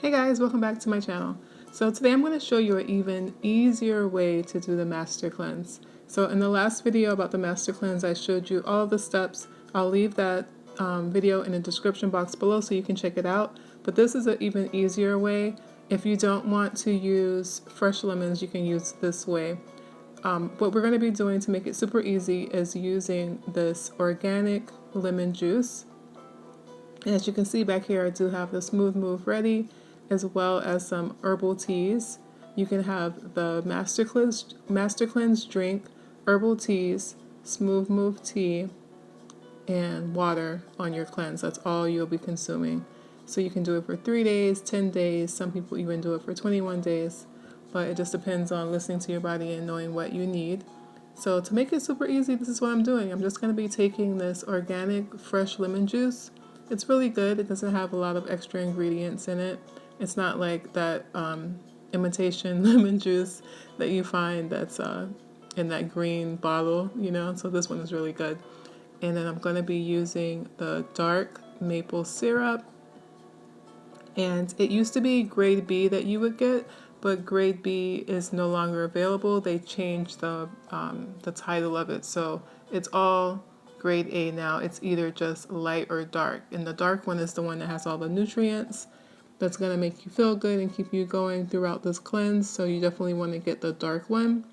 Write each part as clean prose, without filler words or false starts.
Hey guys, welcome back to my channel. So today I'm going to show you an even easier way to do the master cleanse. So in the last video about the master cleanse, I showed you all the steps. I'll leave that video in the description box below so you can check it out. But this is an even easier way. If you don't want to use fresh lemons, you can use this way. What we're going to be doing to make it super easy is using this organic lemon juice. And as you can see back here, I do have the Smooth Move ready, as well as some herbal teas. You can have the Master Cleanse drink, herbal teas, Smooth Move tea, and water on your cleanse. That's all you'll be consuming. So you can do it for 3 days, 10 days. Some people even do it for 21 days. But it just depends on listening to your body and knowing what you need. So to make it super easy, this is what I'm doing. I'm just going to be taking this organic fresh lemon juice. It's really good. It doesn't have a lot of extra ingredients in it. It's not like that imitation lemon juice that you find that's in that green bottle, you know. So this one is really good. And then I'm going to be using the dark maple syrup. And it used to be grade B that you would get, but grade B is no longer available. They changed the title of it. So it's all grade A now. It's either just light or dark. And the dark one is the one that has all the nutrients. That's going to make you feel good and keep you going throughout this cleanse. So you definitely want to get the dark one.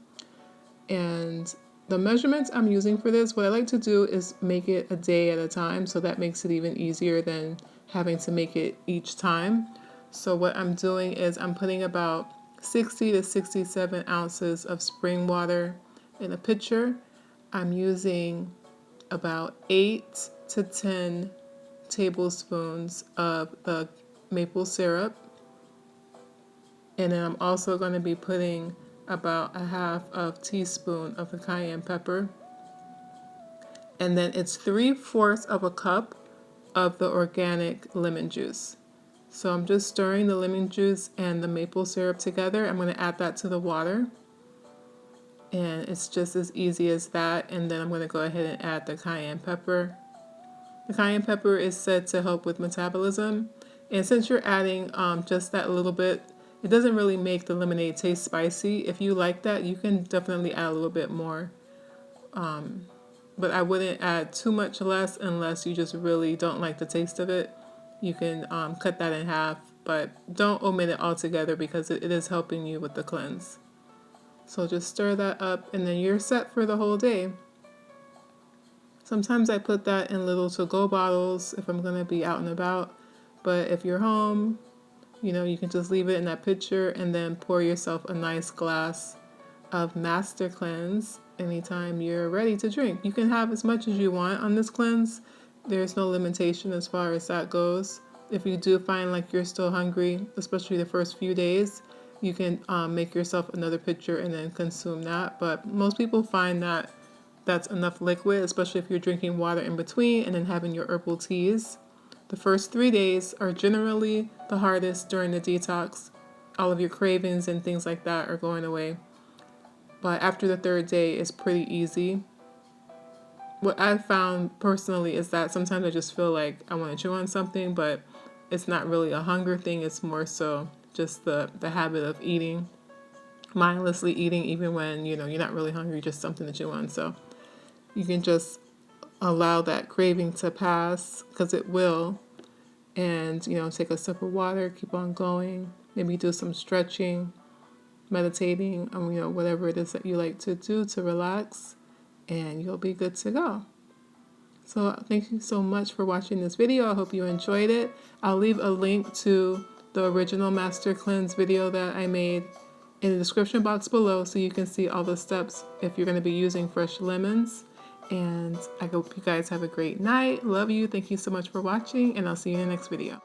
And the measurements I'm using for this, what I like to do is make it a day at a time. So that makes it even easier than having to make it each time. So what I'm doing is I'm putting about 60 to 67 ounces of spring water in a pitcher. I'm using about 8 to 10 tablespoons of the maple syrup. And then I'm also going to be putting about a half of teaspoon of the cayenne pepper. And then it's 3/4 of a cup of the organic lemon juice. So I'm just stirring the lemon juice and the maple syrup together. I'm going to add that to the water. And it's just as easy as that. And then I'm going to go ahead and add the cayenne pepper. The cayenne pepper is said to help with metabolism. And since you're adding just that little bit, it doesn't really make the lemonade taste spicy. If you like that, you can definitely add a little bit more. But I wouldn't add too much less unless you just really don't like the taste of it. You can cut that in half, but don't omit it altogether because it is helping you with the cleanse. So just stir that up and then you're set for the whole day. Sometimes I put that in little to-go bottles if I'm going to be out and about. But if you're home, you know, you can just leave it in that pitcher and then pour yourself a nice glass of Master Cleanse anytime you're ready to drink. You can have as much as you want on this cleanse. There's no limitation as far as that goes. If you do find like you're still hungry, especially the first few days, you can make yourself another pitcher and then consume that. But most people find that that's enough liquid, especially if you're drinking water in between and then having your herbal teas. The first 3 days are generally the hardest during the detox. All of your cravings and things like that are going away. But after the 3rd day, it's pretty easy. What I've found personally is that sometimes I just feel like I want to chew on something, but it's not really a hunger thing. It's more so just the habit of eating, mindlessly eating, even when, you know, you're not really hungry, just something to chew on. So you can just allow that craving to pass, because it will, and, you know, take a sip of water, keep on going, maybe do some stretching, meditating, you know, whatever it is that you like to do to relax, and you'll be good to go. So thank you so much for watching this video. I hope you enjoyed it. I'll leave a link to the original Master Cleanse video that I made in the description box below so you can see all the steps if you're going to be using fresh lemons. And I hope you guys have a great night. Love you. Thank you so much for watching, and I'll see you in the next video.